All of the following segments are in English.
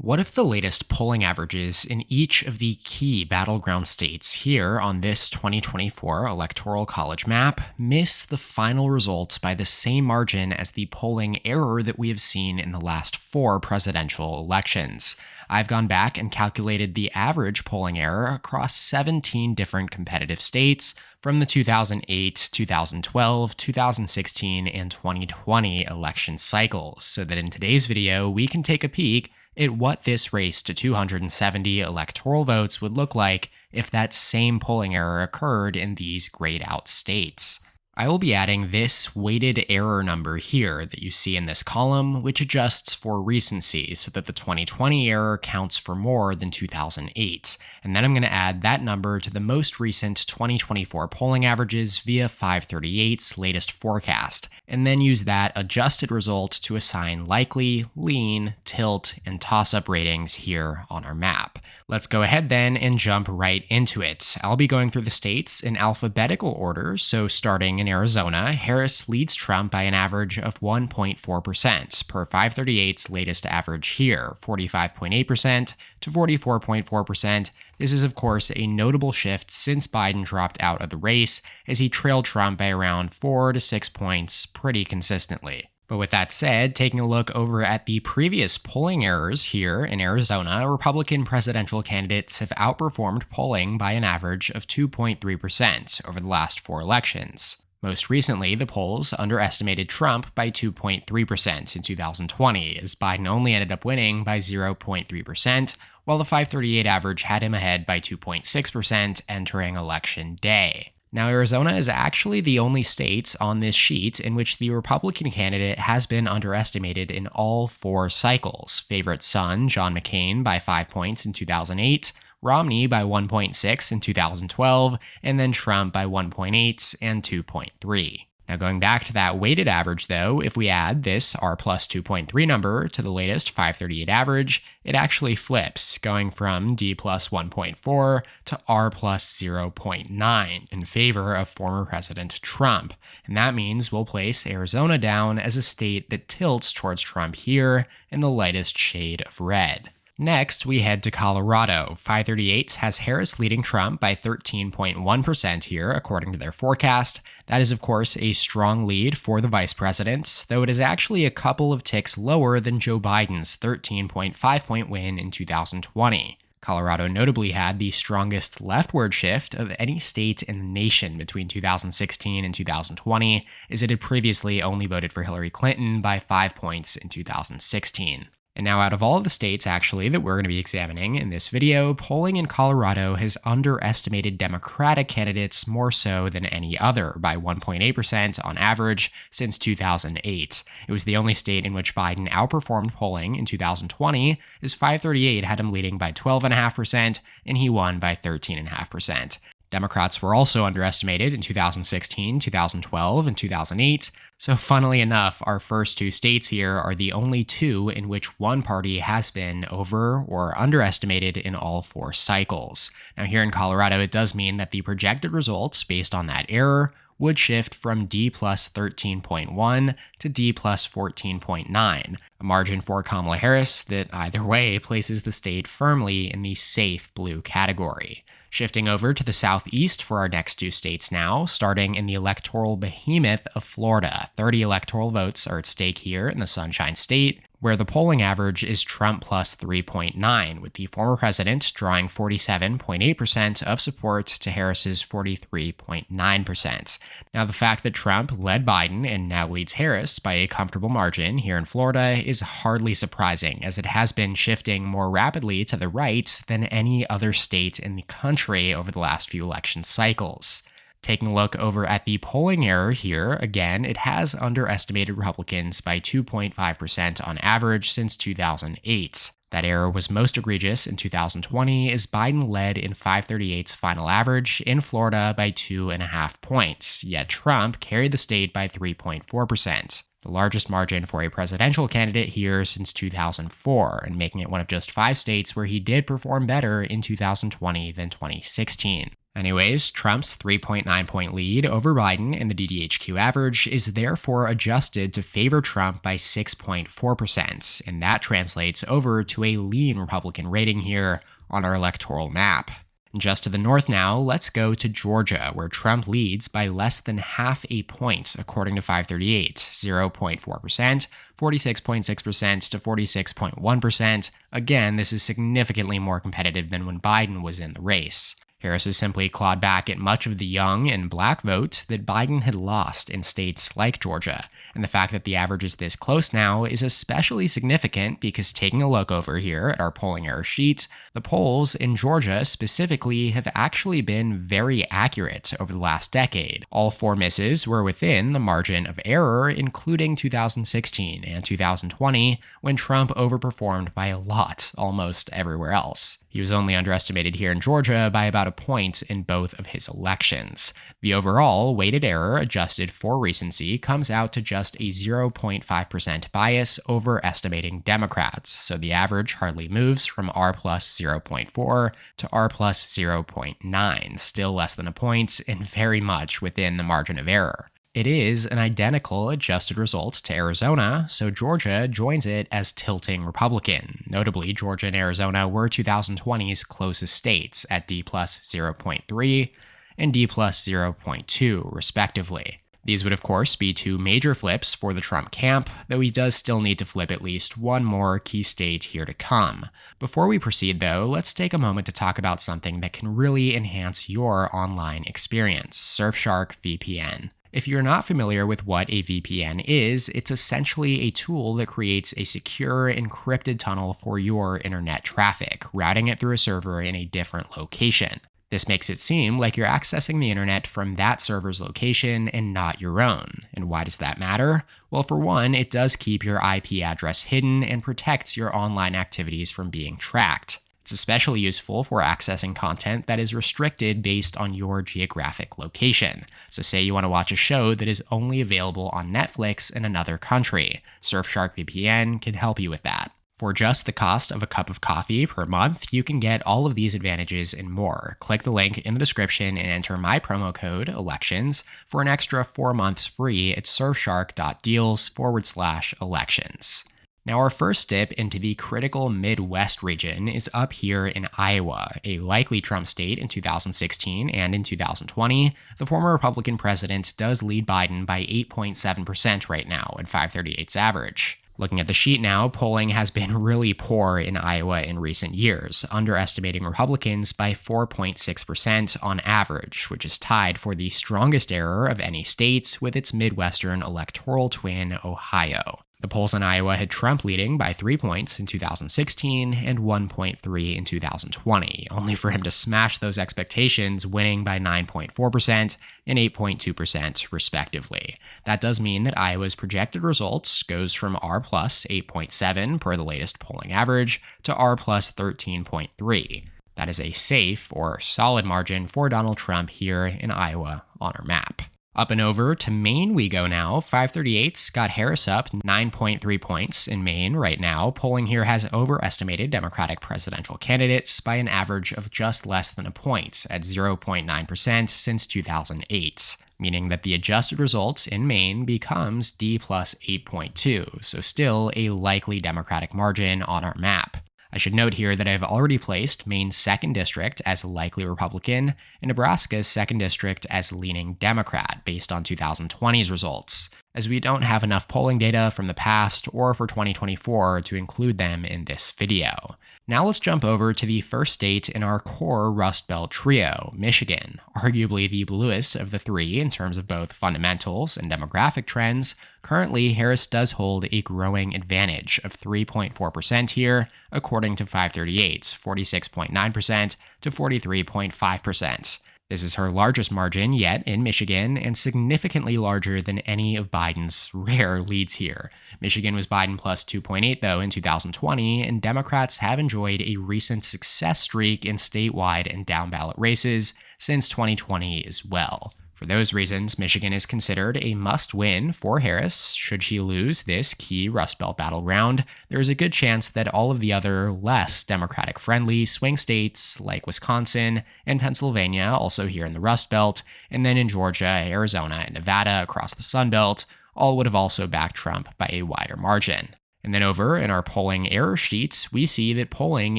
What if the latest polling averages in each of the key battleground states here on this 2024 Electoral College map miss the final results by the same margin as the polling error that we have seen in the last four presidential elections? I've gone back and calculated the average polling error across 17 different competitive states from the 2008, 2012, 2016, and 2020 election cycles, so that in today's video we can take a peek at what this race to 270 electoral votes would look like if that same polling error occurred in these grayed out states. I will be adding this weighted error number here that you see in this column, which adjusts for recency so that the 2020 error counts for more than 2008. And then I'm going to add that number to the most recent 2024 polling averages via 538's latest forecast, and then use that adjusted result to assign likely, lean, tilt, and toss-up ratings here on our map. Let's go ahead then and jump right into it. I'll be going through the states in alphabetical order, so starting in Arizona, Harris leads Trump by an average of 1.4% per 538's latest average here, 45.8% to 44.4%. This is, of course, a notable shift since Biden dropped out of the race, as he trailed Trump by around 4 to 6 points pretty consistently. But with that said, taking a look over at the previous polling errors here in Arizona, Republican presidential candidates have outperformed polling by an average of 2.3% over the last four elections. Most recently, the polls underestimated Trump by 2.3% in 2020, as Biden only ended up winning by 0.3%, while the 538 average had him ahead by 2.6% entering Election Day. Now, Arizona is actually the only state on this sheet in which the Republican candidate has been underestimated in all four cycles. Favorite son, John McCain, by 5 points in 2008, Romney by 1.6 in 2012, and then Trump by 1.8 and 2.3. Now, going back to that weighted average, though, if we add this R plus 2.3 number to the latest 538 average, it actually flips, going from D plus 1.4 to R plus 0.9 in favor of former President Trump. And that means we'll place Arizona down as a state that tilts towards Trump here in the lightest shade of red. Next, we head to Colorado. 538 has Harris leading Trump by 13.1% here, according to their forecast. That is, of course, a strong lead for the vice president, though it is actually a couple of ticks lower than Joe Biden's 13.5-point win in 2020. Colorado notably had the strongest leftward shift of any state in the nation between 2016 and 2020, as it had previously only voted for Hillary Clinton by 5 points in 2016. And now, out of all of the states, actually, that we're going to be examining in this video, polling in Colorado has underestimated Democratic candidates more so than any other by 1.8% on average since 2008. It was the only state in which Biden outperformed polling in 2020, as 538 had him leading by 12.5%, and he won by 13.5%. Democrats were also underestimated in 2016, 2012, and 2008, so funnily enough, our first two states here are the only two in which one party has been over or underestimated in all four cycles. Now here in Colorado, it does mean that the projected results based on that error would shift from D plus 13.1 to D plus 14.9, a margin for Kamala Harris that either way places the state firmly in the safe blue category. Shifting over to the southeast for our next two states now, starting in the electoral behemoth of Florida. 30 electoral votes are at stake here in the Sunshine State, where the polling average is Trump plus 3.9, with the former president drawing 47.8% of support to Harris's 43.9%. Now, the fact that Trump led Biden and now leads Harris by a comfortable margin here in Florida is hardly surprising, as it has been shifting more rapidly to the right than any other state in the country over the last few election cycles. Taking a look over at the polling error here, again, it has underestimated Republicans by 2.5% on average since 2008. That error was most egregious in 2020 as Biden led in 538's final average in Florida by 2.5 points, yet Trump carried the state by 3.4%. the largest margin for a presidential candidate here since 2004, and making it one of just 5 states where he did perform better in 2020 than 2016. Anyways, Trump's 3.9-point lead over Biden in the DDHQ average is therefore adjusted to favor Trump by 6.4%, and that translates over to a lean Republican rating here on our electoral map. Just to the north now, let's go to Georgia, where Trump leads by less than half a point, according to 538, 0.4%, 46.6% to 46.1%. Again, this is significantly more competitive than when Biden was in the race. Harris has simply clawed back at much of the young and black vote that Biden had lost in states like Georgia. And the fact that the average is this close now is especially significant because, taking a look over here at our polling error sheet, the polls in Georgia specifically have actually been very accurate over the last decade. All 4 misses were within the margin of error, including 2016 and 2020, when Trump overperformed by a lot almost everywhere else. He was only underestimated here in Georgia by about a point in both of his elections. The overall weighted error adjusted for recency comes out to just a 0.5% bias over estimating Democrats, so the average hardly moves from R plus 0.4 to R plus 0.9, still less than a point and very much within the margin of error. It is an identical adjusted result to Arizona, so Georgia joins it as tilting Republican. Notably, Georgia and Arizona were 2020's closest states at D plus 0.3 and D plus 0.2, respectively. These would, of course, be 2 major flips for the Trump camp, though he does still need to flip at least one more key state here to come. Before we proceed, though, let's take a moment to talk about something that can really enhance your online experience: Surfshark VPN. If you're not familiar with what a VPN is, it's essentially a tool that creates a secure, encrypted tunnel for your internet traffic, routing it through a server in a different location. This makes it seem like you're accessing the internet from that server's location and not your own. And why does that matter? Well, for one, it does keep your IP address hidden and protects your online activities from being tracked. It's especially useful for accessing content that is restricted based on your geographic location. So say you want to watch a show that is only available on Netflix in another country. Surfshark VPN can help you with that. For just the cost of a cup of coffee per month, you can get all of these advantages and more. Click the link in the description and enter my promo code ELECTIONS for an extra 4 months free at surfshark.deals/elections. Now, our first dip into the critical Midwest region is up here in Iowa, a likely Trump state in 2016 and in 2020. The former Republican president does lead Biden by 8.7% right now at 538's average. Looking at the sheet now, polling has been really poor in Iowa in recent years, underestimating Republicans by 4.6% on average, which is tied for the strongest error of any state with its Midwestern electoral twin, Ohio. The polls in Iowa had Trump leading by 3 points in 2016 and 1.3 in 2020, only for him to smash those expectations, winning by 9.4% and 8.2% respectively. That does mean that Iowa's projected results goes from R plus 8.7 per the latest polling average to R plus 13.3. That is a safe or solid margin for Donald Trump here in Iowa on our map. Up and over to Maine we go now. 538's got Harris up 9.3 points in Maine right now. Polling here has overestimated Democratic presidential candidates by an average of just less than a point at 0.9% since 2008, meaning that the adjusted results in Maine becomes D plus 8.2, so still a likely Democratic margin on our map. I should note here that I've already placed Maine's 2nd district as likely Republican and Nebraska's 2nd district as leaning Democrat based on 2020's results, as we don't have enough polling data from the past or for 2024 to include them in this video. Now let's jump over to the first state in our core Rust Belt trio, Michigan. Arguably the bluest of the 3 in terms of both fundamentals and demographic trends, currently Harris does hold a growing advantage of 3.4% here, according to 538's 46.9% to 43.5%. This is her largest margin yet in Michigan and significantly larger than any of Biden's rare leads here. Michigan was Biden plus 2.8 though in 2020, and Democrats have enjoyed a recent success streak in statewide and down-ballot races since 2020 as well. For For those reasons, Michigan is considered a must-win for Harris. Should she lose this key Rust Belt battleground, there is a good chance that all of the other less Democratic-friendly swing states like Wisconsin and Pennsylvania, also here in the Rust Belt, and then in Georgia, Arizona, and Nevada across the Sun Belt, all would have also backed Trump by a wider margin. And then over in our polling error sheets, we see that polling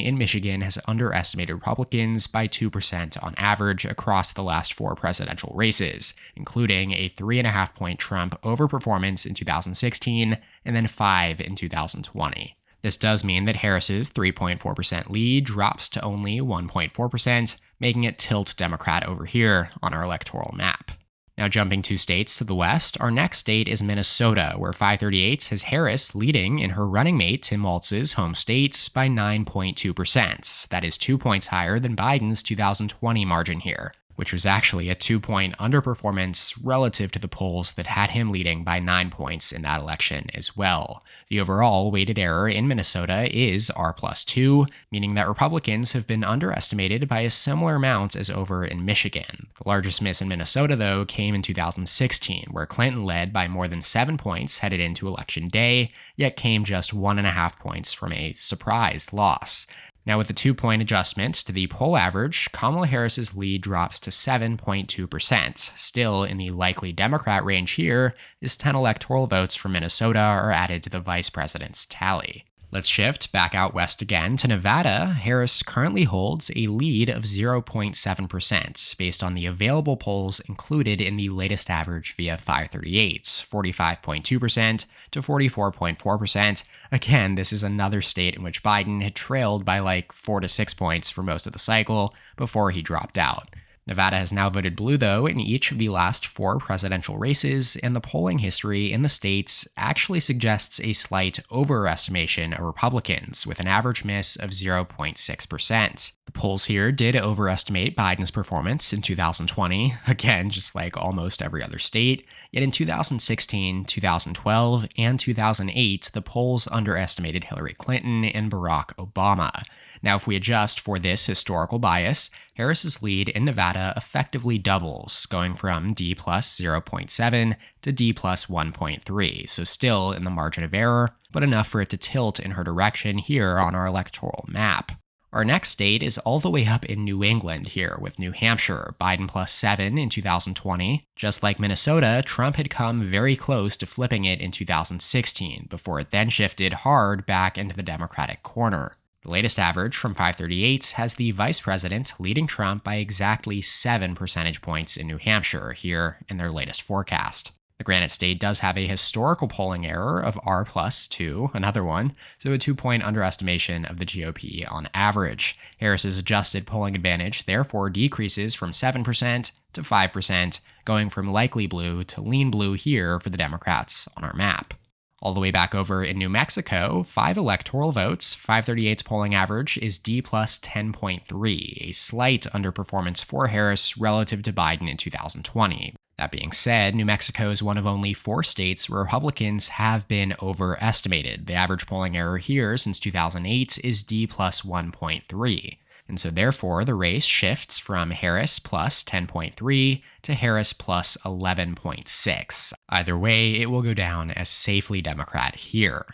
in Michigan has underestimated Republicans by 2% on average across the last 4 presidential races, including a 3.5-point Trump overperformance in 2016 and then 5 in 2020. This does mean that Harris's 3.4% lead drops to only 1.4%, making it tilt Democrat over here on our electoral map. Now jumping 2 states to the west, our next state is Minnesota, where 538 has Harris leading in her running mate Tim Walz's home state by 9.2%. That is 2 points higher than Biden's 2020 margin here, which was actually a 2-point underperformance relative to the polls that had him leading by 9 points in that election as well. The overall weighted error in Minnesota is R+2, meaning that Republicans have been underestimated by a similar amount as over in Michigan. The largest miss in Minnesota, though, came in 2016, where Clinton led by more than 7 points headed into Election Day, yet came just 1.5 points from a surprise loss. Now, with the 2-point adjustment to the poll average, Kamala Harris's lead drops to 7.2%. Still in the likely Democrat range here, as 10 electoral votes from Minnesota are added to the vice president's tally. Let's shift back out west again to Nevada. Harris currently holds a lead of 0.7% based on the available polls included in the latest average via 538's, 45.2% to 44.4%. Again, this is another state in which Biden had trailed by like 4 to 6 points for most of the cycle before he dropped out. Nevada has now voted blue, though, in each of the last 4 presidential races, and the polling history in the states actually suggests a slight overestimation of Republicans, with an average miss of 0.6%. The polls here did overestimate Biden's performance in 2020, again, just like almost every other state, yet in 2016, 2012, and 2008, the polls underestimated Hillary Clinton and Barack Obama. Now, if we adjust for this historical bias, Harris's lead in Nevada effectively doubles, going from D plus 0.7 to D plus 1.3, so still in the margin of error, but enough for it to tilt in her direction here on our electoral map. Our next state is all the way up in New England here with New Hampshire, Biden plus 7 in 2020. Just like Minnesota, Trump had come very close to flipping it in 2016, before it then shifted hard back into the Democratic corner. The latest average from 538 has the vice president leading Trump by exactly 7 percentage points in New Hampshire here in their latest forecast. The Granite State does have a historical polling error of R+2, another one, so a 2-point underestimation of the GOP on average. Harris's adjusted polling advantage therefore decreases from 7% to 5%, going from likely blue to lean blue here for the Democrats on our map. All the way back over in New Mexico, 5 electoral votes, 538's polling average is D plus 10.3, a slight underperformance for Harris relative to Biden in 2020. That being said, New Mexico is one of only 4 states where Republicans have been overestimated. The average polling error here since 2008 is D plus 1.3. And so therefore, the race shifts from Harris plus 10.3 to Harris plus 11.6. Either way, it will go down as safely Democrat here.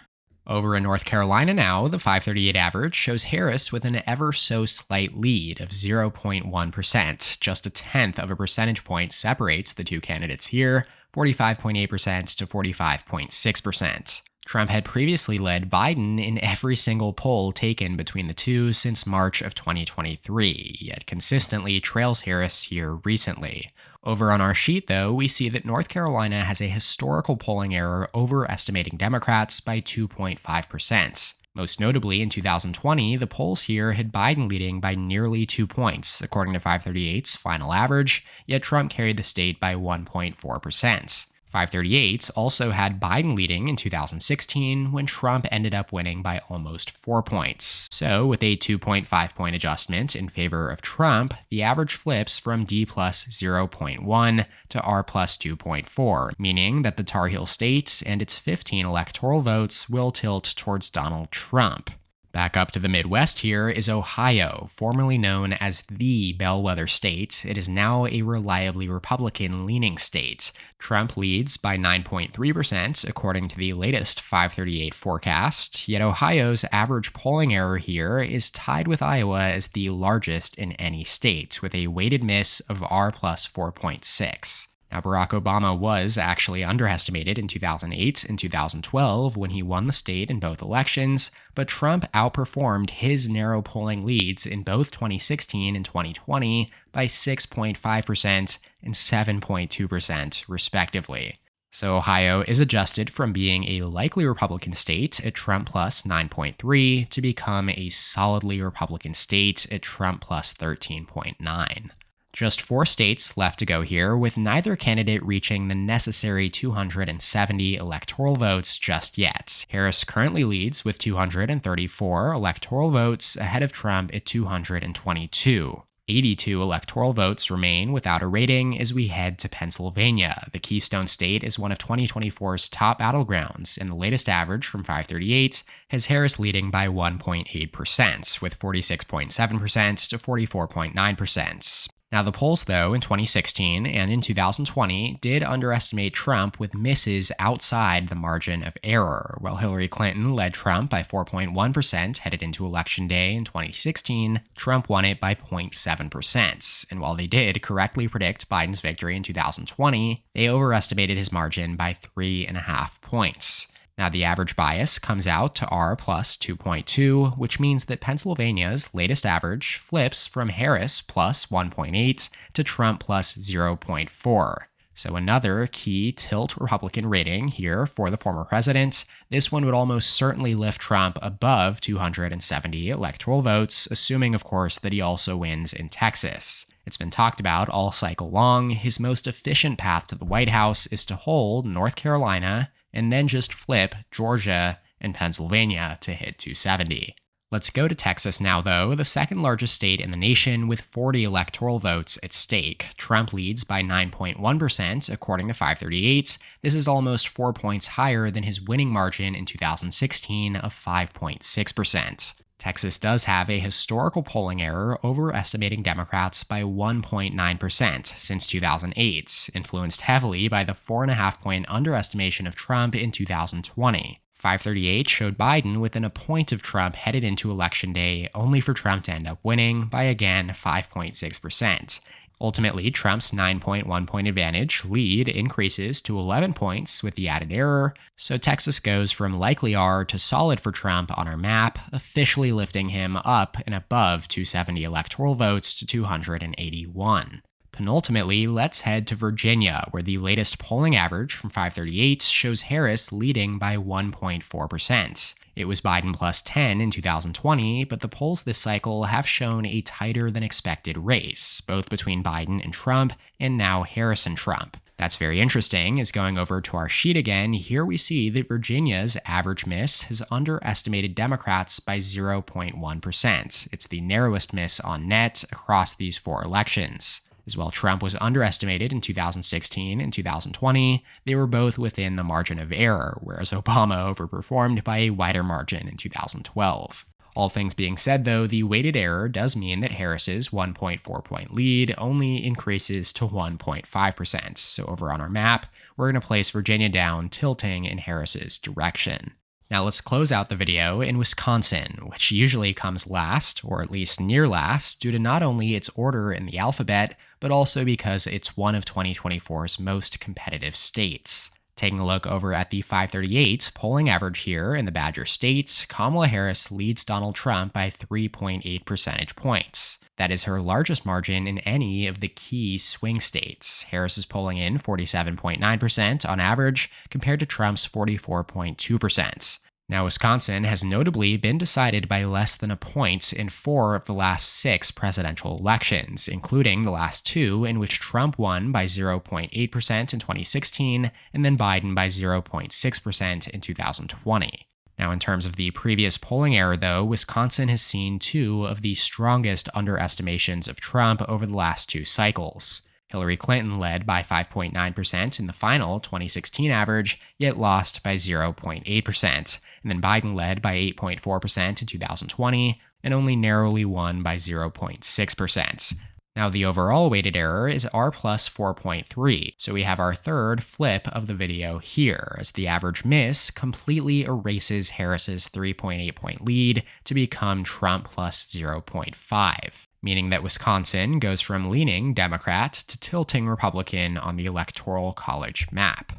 Over in North Carolina now, the 538 average shows Harris with an ever so slight lead of 0.1%. Just a tenth of a percentage point separates the 2 candidates here, 45.8% to 45.6%. Trump had previously led Biden in every single poll taken between the two since March of 2023, yet consistently trails Harris here recently. Over on our sheet, though, we see that North Carolina has a historical polling error overestimating Democrats by 2.5%. Most notably, in 2020, the polls here had Biden leading by nearly 2 points, according to 538's final average, yet Trump carried the state by 1.4%. 538 also had Biden leading in 2016 when Trump ended up winning by almost 4 points. So with a 2.5-point adjustment in favor of Trump, the average flips from D plus 0.1 to R plus 2.4, meaning that the Tar Heel state and its 15 electoral votes will tilt towards Donald Trump. Back up to the Midwest here is Ohio, formerly known as the bellwether state. It is now a reliably Republican-leaning state. Trump leads by 9.3% according to the latest 538 forecast, yet Ohio's average polling error here is tied with Iowa as the largest in any state, with a weighted miss of R plus 4.6. Now, Barack Obama was actually underestimated in 2008 and 2012 when he won the state in both elections, but Trump outperformed his narrow polling leads in both 2016 and 2020 by 6.5% and 7.2%, respectively. So Ohio is adjusted from being a likely Republican state at Trump plus 9.3 to become a solidly Republican state at Trump plus 13.9. Just 4 states left to go here, with neither candidate reaching the necessary 270 electoral votes just yet. Harris currently leads with 234 electoral votes ahead of Trump at 222. 82 electoral votes remain without a rating as we head to Pennsylvania. The Keystone State is one of 2024's top battlegrounds, and the latest average from 538 has Harris leading by 1.8%, with 46.7% to 44.9%. Now, the polls, though, in 2016 and in 2020 did underestimate Trump with misses outside the margin of error. While Hillary Clinton led Trump by 4.1% headed into Election Day in 2016, Trump won it by 0.7%. And while they did correctly predict Biden's victory in 2020, they overestimated his margin by 3.5 points. Now, the average bias comes out to R plus 2.2, which means that Pennsylvania's latest average flips from Harris plus 1.8 to Trump plus 0.4. So another key tilt Republican rating here for the former president. This one would almost certainly lift Trump above 270 electoral votes, assuming, of course, that he also wins in Texas. It's been talked about all cycle long. His most efficient path to the White House is to hold North Carolina and then just flip Georgia and Pennsylvania to hit 270. Let's go to Texas now, though, the second largest state in the nation with 40 electoral votes at stake. Trump leads by 9.1% according to 538. This is almost 4 points higher than his winning margin in 2016 of 5.6%. Texas does have a historical polling error overestimating Democrats by 1.9% since 2008, influenced heavily by the 4.5-point underestimation of Trump in 2020. 538 showed Biden within a point of Trump headed into Election Day, only for Trump to end up winning by again 5.6%. Ultimately, Trump's 9.1-point advantage lead increases to 11 points with the added error, so Texas goes from likely R to solid for Trump on our map, officially lifting him up and above 270 electoral votes to 281. Penultimately, let's head to Virginia, where the latest polling average from 538 shows Harris leading by 1.4%. It was Biden plus 10 in 2020, but the polls this cycle have shown a tighter than expected race, both between Biden and Trump, and now Harris and Trump. That's very interesting, as going over to our sheet again, here we see that Virginia's average miss has underestimated Democrats by 0.1%. It's the narrowest miss on net across these 4 elections. As while Trump was underestimated in 2016 and 2020, they were both within the margin of error, whereas Obama overperformed by a wider margin in 2012. All things being said, though, the weighted error does mean that Harris's 1.4-point lead only increases to 1.5%. So over on our map, we're going to place Virginia down, tilting in Harris's direction. Now let's close out the video in Wisconsin, which usually comes last, or at least near last, due to not only its order in the alphabet, but also because it's one of 2024's most competitive states. Taking a look over at the 538 polling average here in the Badger State, Kamala Harris leads Donald Trump by 3.8 percentage points. That is her largest margin in any of the key swing states. Harris is polling in 47.9% on average, compared to Trump's 44.2%. Now, Wisconsin has notably been decided by less than a point in 4 of the last 6 presidential elections, including the last 2 in which Trump won by 0.8% in 2016 and then Biden by 0.6% in 2020. Now, in terms of the previous polling error, though, Wisconsin has seen 2 of the strongest underestimations of Trump over the last 2 cycles. Hillary Clinton led by 5.9% in the final 2016 average, yet lost by 0.8%. And then Biden led by 8.4% in 2020, and only narrowly won by 0.6%. Now, the overall weighted error is R plus 4.3, so we have our third flip of the video here, as the average miss completely erases Harris's 3.8 point lead to become Trump plus 0.5, meaning that Wisconsin goes from leaning Democrat to tilting Republican on the Electoral College map.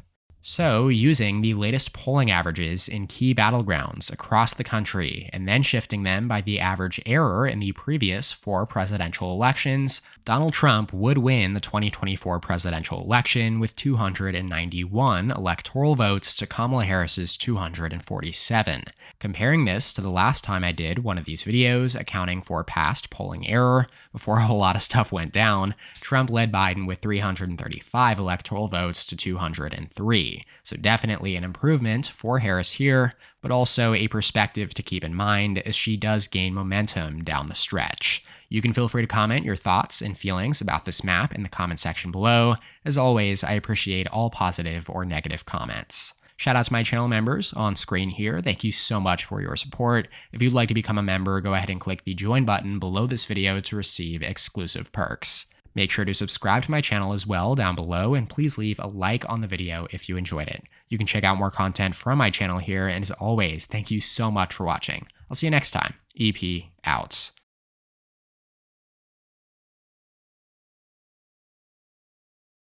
So, using the latest polling averages in key battlegrounds across the country and then shifting them by the average error in the previous 4 presidential elections, Donald Trump would win the 2024 presidential election with 291 electoral votes to Kamala Harris's 247. Comparing this to the last time I did one of these videos accounting for past polling error, before a whole lot of stuff went down, Trump led Biden with 335 electoral votes to 203. So definitely an improvement for Harris here, but also a perspective to keep in mind as she does gain momentum down the stretch. You can feel free to comment your thoughts and feelings about this map in the comment section below. As always, I appreciate all positive or negative comments. Shout out to my channel members on screen here. Thank you so much for your support. If you'd like to become a member, go ahead and click the join button below this video to receive exclusive perks. Make sure to subscribe to my channel as well down below, and please leave a like on the video if you enjoyed it. You can check out more content from my channel here, and as always, thank you so much for watching. I'll see you next time. EP out.